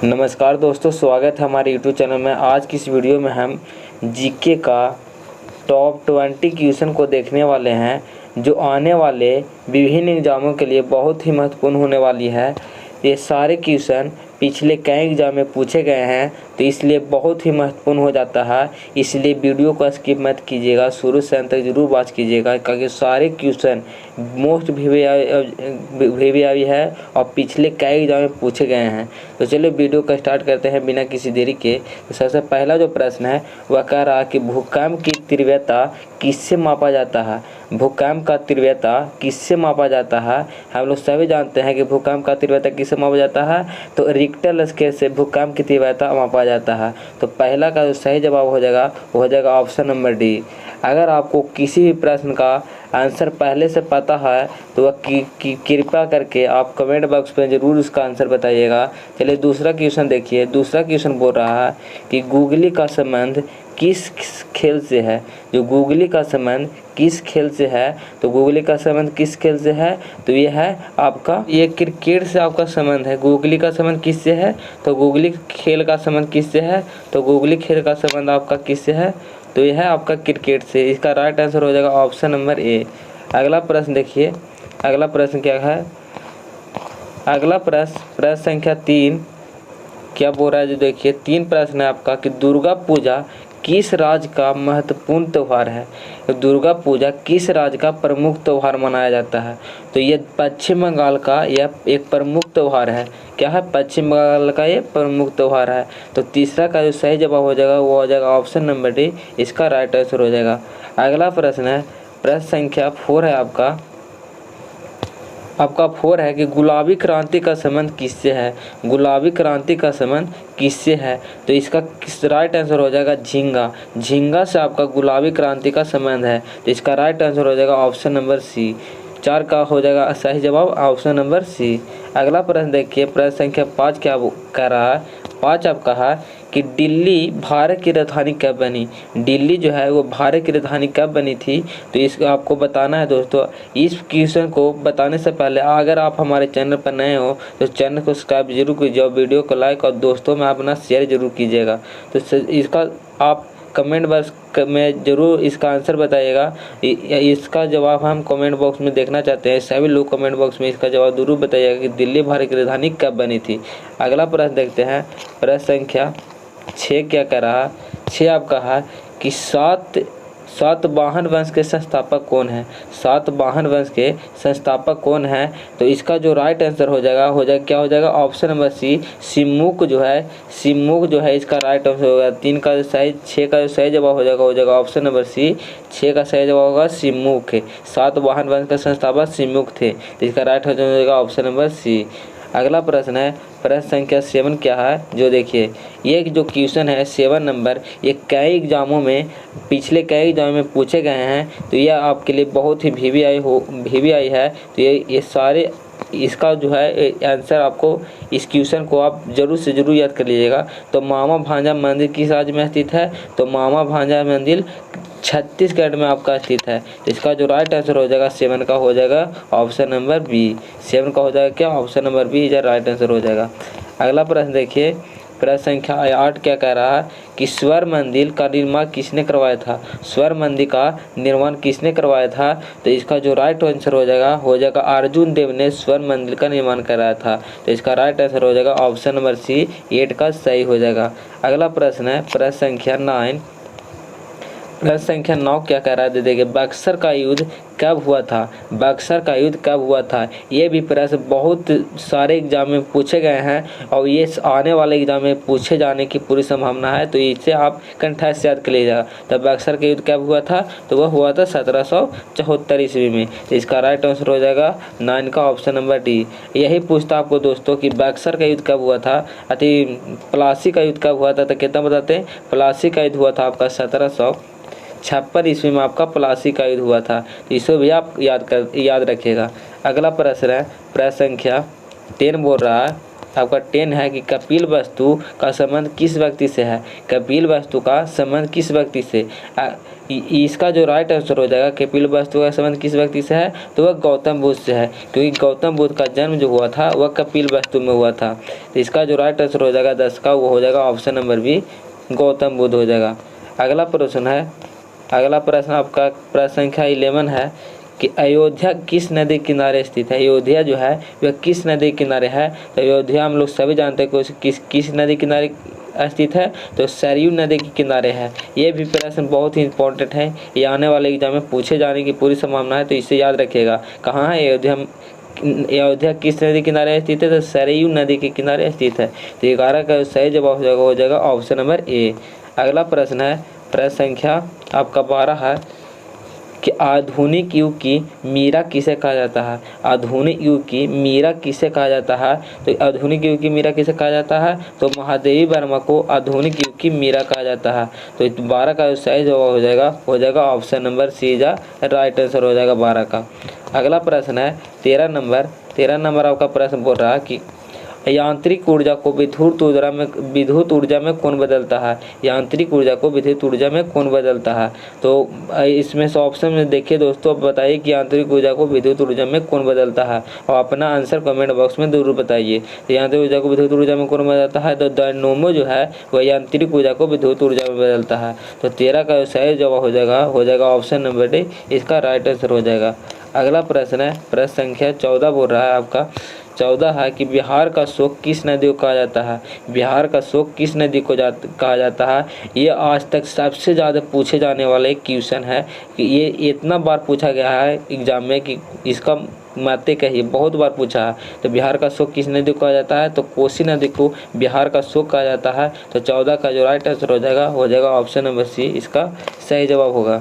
नमस्कार दोस्तों, स्वागत है हमारे यूट्यूब चैनल में। आज की इस वीडियो में हम जीके का टॉप 20 क्वेश्चन को देखने वाले हैं, जो आने वाले विभिन्न एग्ज़ामों के लिए बहुत ही महत्वपूर्ण होने वाली है। ये सारे क्वेश्चन पिछले कई एग्ज़ाम में पूछे गए हैं, तो इसलिए बहुत ही महत्वपूर्ण हो जाता है। इसलिए वीडियो को स्किप मत कीजिएगा, शुरू से अंत तक जरूर वॉच कीजिएगा, क्योंकि सारे क्वेश्चन मोस्ट VVI है और पिछले कई एग्ज़ाम में पूछे गए हैं। तो चलिए वीडियो को स्टार्ट करते हैं बिना किसी देरी के। तो सबसे पहला जो प्रश्न है वह कह रहा है कि भूकंप की तीव्रता किससे मापा जाता है। भूकंप का तीव्रता किससे मापा जाता है। हम लोग सभी जानते हैं कि भूकंप का तीव्रता किससे मापा जाता है, तो रिक्टर स्केल से भूकंप की तीव्रता मापा जाता है। तो पहला का जो सही जवाब हो जाएगा वो हो जाएगा ऑप्शन नंबर डी। अगर आपको किसी भी प्रश्न का आंसर पहले से पता है तो वह कृपया करके आप कमेंट बॉक्स में ज़रूर उसका आंसर बताइएगा। चलिए दूसरा क्वेश्चन देखिए। दूसरा क्वेश्चन बोल रहा है कि गुगली का संबंध किस खेल से है। जो गुगली का संबंध किस खेल से है, तो गुगली का संबंध किस खेल से है, तो ये है आपका ये क्रिकेट से आपका संबंध है। गुगली का संबंध किससे है, तो गुगली खेल का संबंध किससे है, तो गुगली खेल का संबंध आपका किससे है, तो यह है आपका क्रिकेट से। इसका राइट आंसर हो जाएगा ऑप्शन नंबर ए। अगला प्रश्न देखिए। अगला प्रश्न क्या है। अगला प्रश्न संख्या 3 क्या बोल रहा है, जो देखिए 3 प्रश्न है आपका कि दुर्गा पूजा किस राज्य का महत्वपूर्ण त्यौहार है। तो दुर्गा पूजा किस राज्य का प्रमुख त्यौहार मनाया जाता है, तो ये पश्चिम बंगाल का यह एक प्रमुख त्यौहार है। क्या है, पश्चिम बंगाल का ये प्रमुख त्यौहार है। तो तीसरा का जो सही जवाब हो जाएगा वो हो जाएगा ऑप्शन नंबर डी। इसका राइट आंसर हो जाएगा। अगला प्रश्न है, प्रश्न संख्या 4 है आपका 4 है कि गुलाबी क्रांति का संबंध किससे है। गुलाबी क्रांति का संबंध किससे है, तो इसका राइट आंसर हो जाएगा झींगा। झींगा से आपका गुलाबी क्रांति का संबंध है, तो इसका राइट आंसर हो जाएगा ऑप्शन नंबर सी। 4 का हो जाएगा सही जवाब ऑप्शन नंबर सी। अगला प्रश्न देखिए। प्रश्न संख्या 5 क्या कह रहा है। 5 आपका है कि दिल्ली भारत की राजधानी कब बनी। दिल्ली जो है वो भारत की राजधानी कब बनी थी, तो इसको आपको बताना है दोस्तों। इस क्वेश्चन को बताने से पहले अगर आप हमारे चैनल पर नए हो तो चैनल को सब्सक्राइब जरूर कीजिए और वीडियो को लाइक और दोस्तों में अपना शेयर जरूर कीजिएगा। तो इसका आप कमेंट बॉक्स में ज़रूर इसका आंसर बताइएगा। इसका जवाब हम कमेंट बॉक्स में देखना चाहते हैं। सभी लोग कमेंट बॉक्स में इसका जवाब जरूर बताइएगा कि दिल्ली भारत की राजधानी कब बनी थी। अगला प्रश्न देखते हैं। प्रश्न संख्या 6 क्या कह रहा है। 6 आपका है कि सातवाहन वंश के संस्थापक कौन है। सातवाहन वंश के संस्थापक कौन है, तो इसका जो राइट आंसर हो जाएगा क्या हो जाएगा ऑप्शन नंबर सी। सिमुक जो है इसका राइट आंसर होगा। 6 का जो सही जवाब हो जाएगा ऑप्शन नंबर सी। 6 का सही जवाब होगा सिमुक। सातवाहन वंश का संस्थापक सिमुक थे, तो इसका राइट हो जाएगा ऑप्शन नंबर सी। अगला प्रश्न है। प्रश्न संख्या 7 क्या है, जो देखिए ये जो क्वेश्चन है 7 नंबर, ये कई एग्जामों में पिछले कई एग्जामों में पूछे गए हैं, तो यह आपके लिए बहुत ही VVI है। तो ये सारे इसका जो है आंसर आपको इस क्वेश्चन को आप जरूर से जरूर याद कर लीजिएगा। तो मामा भांजा मंदिर किस राज्य में स्थित है, तो मामा भांजा मंदिर छत्तीसगढ़ में आपका स्थित है। तो इसका जो राइट आंसर हो जाएगा 7 का हो जाएगा ऑप्शन नंबर बी। 7 का हो जाएगा क्या ऑप्शन नंबर बी इधर राइट आंसर हो जाएगा। अगला प्रश्न देखिए। प्रश्न संख्या 8 क्या कह रहा है कि स्वर्ण मंदिर का निर्माण किसने करवाया था। स्वर्ण मंदिर का निर्माण किसने करवाया था, तो इसका जो राइट आंसर हो जाएगा अर्जुन देव ने स्वर्ण मंदिर का निर्माण कराया था। तो इसका राइट आंसर हो जाएगा ऑप्शन नंबर सी। 8 का सही हो जाएगा। अगला प्रश्न है प्रश्न संख्या 9। प्रश्न संख्या 9 क्या कह रहा है, देखिए बक्सर का युद्ध कब हुआ था। बक्सर का युद्ध कब हुआ था, ये भी प्रश्न बहुत सारे एग्जाम में पूछे गए हैं और ये आने वाले एग्जाम में पूछे जाने की पूरी संभावना है, तो इसे आप कंठस्थ से याद कर लीजिएगा। तो बक्सर का युद्ध कब हुआ था, तो वह हुआ था 1774 ईस्वी में। तो इसका राइट आंसर हो जाएगा 9 का ऑप्शन नंबर डी। यही पूछता आपको दोस्तों कि बक्सर का युद्ध कब हुआ था, प्लासी का युद्ध कब हुआ था, तो कितना बताते हैं। प्लासी का युद्ध हुआ था आपका 1756 ईस्वी में आपका प्लासी का युद्ध हुआ था। तो इसे भी आप याद रखिएगा। अगला प्रश्न है प्रश्न संख्या 10 बोल रहा है आपका 10 है कि कपिल वस्तु का संबंध किस व्यक्ति से है। कपिल वस्तु का संबंध किस व्यक्ति से, इसका जो राइट आंसर हो जाएगा कपिल वस्तु का संबंध किस व्यक्ति से है, तो वह गौतम बुद्ध से है, क्योंकि गौतम बुद्ध का जन्म जो हुआ था वह कपिल वस्तु में हुआ था। तो इसका जो राइट आंसर हो जाएगा 10 का, वो हो जाएगा option number B, Gautam Buddha हो जाएगा। अगला प्रश्न आपका प्रश्न संख्या 11 है कि अयोध्या किस नदी किनारे स्थित है। अयोध्या जो है वह किस नदी किनारे है, तो अयोध्या हम लोग सभी जानते हैं कि किस नदी किनारे स्थित है, तो सरयू नदी के किनारे है। ये भी प्रश्न बहुत ही इंपॉर्टेंट है, ये आने वाले एग्जाम में पूछे जाने की पूरी संभावना है, तो इसे याद रखिएगा। कहाँ है अयोध्या किस नदी किनारे स्थित है, तो सरयू नदी के किनारे स्थित है। तो 11 का सही जवाब हो जाएगा ऑप्शन नंबर ए। अगला प्रश्न है प्रश्न संख्या आपका 12 है कि आधुनिक युग की मीरा किसे कहा जाता है। आधुनिक युग की मीरा किसे कहा जाता है, तो आधुनिक युग की मीरा किसे कहा जाता है, तो महादेवी वर्मा को आधुनिक युग की मीरा कहा जाता है। तो 12 का सही जवाब हो जाएगा ऑप्शन नंबर सी जा राइट आंसर हो जाएगा 12 का। अगला प्रश्न है 13 नंबर आपका प्रश्न बोल रहा है कि यांत्रिक ऊर्जा को विद्युत ऊर्जा में कौन बदलता है। यांत्रिक ऊर्जा को विद्युत ऊर्जा में कौन बदलता है, तो इसमें से ऑप्शन में देखिए दोस्तों, अब बताइए कि यांत्रिक ऊर्जा को विद्युत ऊर्जा में कौन बदलता है, और अपना आंसर कमेंट बॉक्स में जरूर बताइए। तो यांत्रिक ऊर्जा को विद्युत ऊर्जा में कौन बदलता है, तो डायनोमो जो है वह यांत्रिक ऊर्जा को विद्युत ऊर्जा में बदलता है। तो 13 का सही जवाब हो जाएगा ऑप्शन नंबर डी, इसका राइट आंसर हो जाएगा। अगला प्रश्न है प्रश्न संख्या 14 बोल रहा है आपका 14 है कि बिहार का शोक किस नदी को कहा जाता है। बिहार का शोक किस नदी को कहा जाता है, ये आज तक सबसे ज़्यादा पूछे जाने वाला एक क्वेश्चन है कि ये इतना बार पूछा गया है एग्जाम में कि इसका माते कहिए, बहुत बार पूछा है। तो बिहार का शोक किस नदी को कहा जाता है, तो कोसी नदी को बिहार का शोक कहा जाता है। तो 14 का जो राइट आंसर हो जाएगा ऑप्शन नंबर सी, इसका सही जवाब होगा।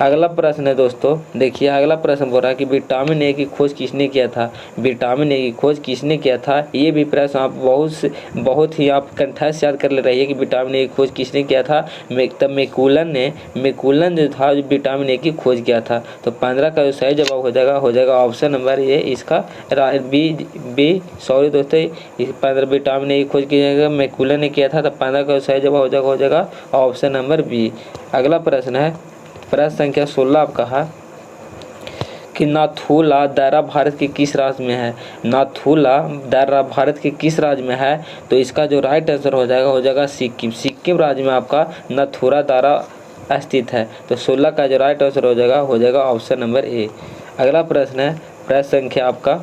अगला प्रश्न है दोस्तों, देखिए अगला प्रश्न बोल रहा है कि विटामिन ए की खोज किसने किया था। विटामिन ए की खोज किसने किया था, ये भी प्रश्न आप बहुत ही आप कंठस्थ याद कर ले रही है कि विटामिन ए की खोज किसने किया था। तब मैकुलन जो था विटामिन ए की खोज किया था। तो 15 का जो सही जवाब हो जाएगा ऑप्शन नंबर ए, इसका बी सॉरी दोस्तों, 15 विटामिन ए की खोज किया मैकुलन ने किया था। तो 15 का सही जवाब हो जाएगा ऑप्शन नंबर बी। अगला प्रश्न है प्रश्न संख्या 16 आपका है कि नाथुला दर्रा भारत के किस राज्य में है। नाथुला दर्रा भारत के किस राज्य में है, तो इसका जो राइट आंसर हो जाएगा सिक्किम राज्य में आपका नाथुला दर्रा स्थित है। तो 16 का जो राइट आंसर हो जाएगा ऑप्शन नंबर ए। अगला प्रश्न है प्रश्न संख्या आपका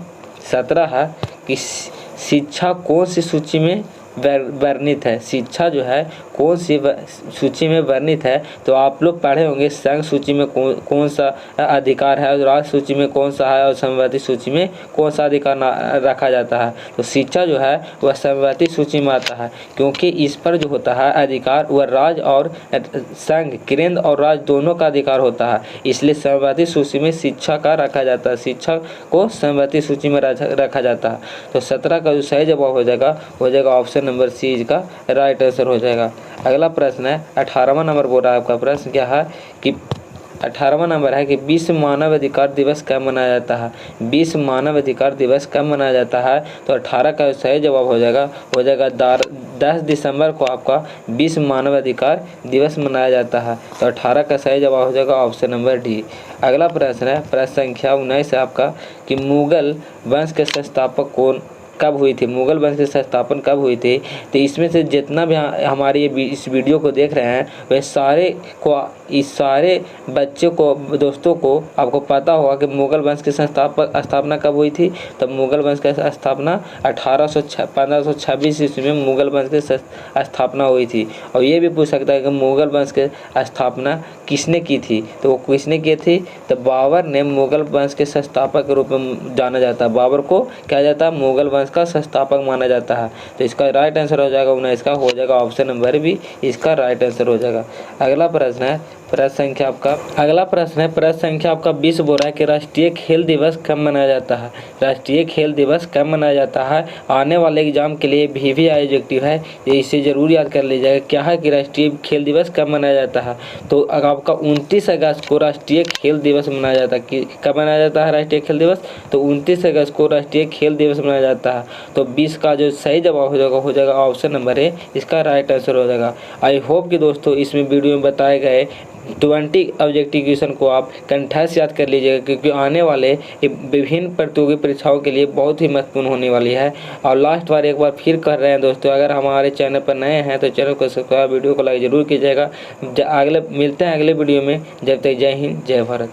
17 है कि शिक्षा कौन सी सूची में वर्णित है। शिक्षा जो है कौन सी सूची में वर्णित है, तो आप लोग पढ़े होंगे संघ सूची में कौन सा अधिकार है, और राज्य सूची में कौन सा है, और समवर्ती सूची में कौन सा अधिकार रखा जाता है। तो शिक्षा जो है वह समवर्ती सूची में आता है, क्योंकि इस पर जो होता है अधिकार वह राज्य और संघ केंद्र और राज्य दोनों का अधिकार होता है, इसलिए समवर्ती सूची में शिक्षा का रखा जाता है, शिक्षा को समवर्ती सूची में रखा जाता है। तो 17 का जो सही जवाब हो जाएगा ऑप्शन नंबर सी, इसका राइट आंसर हो जाएगा। अगला प्रश्न है 18वां नंबर बोल रहा है आपका प्रश्न क्या है कि 18वां नंबर है कि विश्व मानव अधिकार दिवस कब मनाया जाता है। विश्व मानव अधिकार दिवस कब मनाया जाता है, तो 18 का सही जवाब हो जाएगा 10 दिसंबर को आपका विश्व मानव अधिकार दिवस मनाया जाता है। तो 18 का सही जवाब हो जाएगा ऑप्शन नंबर डी। अगला प्रश्न है प्रश्न संख्या 19 है आपका कि मुगल वंश के संस्थापक कब हुई थी। मुगल वंश के संस्थापन कब हुई थी, तो इसमें से जितना भी हमारे इस वीडियो को देख रहे हैं वह इस सारे बच्चों को दोस्तों को आपको पता होगा कि मुगल वंश की स्थापना कब हुई थी। तब मुगल वंश की स्थापना 1526 ईस्वी में मुगल वंश की स्थापना हुई थी। और ये भी पूछ सकता है कि मुगल वंश की स्थापना किसने की थी, तो वो किसने की थी, तो बाबर ने मुगल वंश के संस्थापक के रूप में जाना जाता है। बाबर को क्या जाता है, मुगल वंश का संस्थापक माना जाता है। तो इसका राइट आंसर हो जाएगा ऑप्शन नंबर बी, इसका राइट आंसर हो जाएगा। अगला प्रश्न है प्रश्न संख्या आपका 20 बोल रहा है कि राष्ट्रीय खेल दिवस कब मनाया जाता है। राष्ट्रीय खेल दिवस कब मनाया जाता है, आने वाले एग्जाम के लिए भी ऑब्जेक्टिव है, इसे जरूर याद कर लीजिएगा। क्या है कि राष्ट्रीय खेल दिवस कब मनाया जाता है, तो आपका 29 अगस्त को राष्ट्रीय खेल दिवस मनाया जाता है। कब मनाया जाता है राष्ट्रीय खेल दिवस, तो 29 अगस्त को राष्ट्रीय खेल दिवस मनाया जाता है। तो 20 का जो सही जवाब हो जाएगा ऑप्शन नंबर ए, इसका राइट आंसर हो जाएगा। आई होप कि दोस्तों इसमें वीडियो में बताए गए 20 ऑब्जेक्टिव क्वेश्चन को आप कंठा से याद कर लीजिएगा, क्योंकि आने वाले विभिन्न प्रतियोगी परीक्षाओं के लिए बहुत ही महत्वपूर्ण होने वाली है। और लास्ट बार एक बार फिर कर रहे हैं दोस्तों, अगर हमारे चैनल पर नए हैं तो चैनल को सब्सक्राइब, वीडियो को लाइक जरूर कीजिएगा। अगले मिलते हैं अगले वीडियो में, जब तक जय हिंद जय भारत।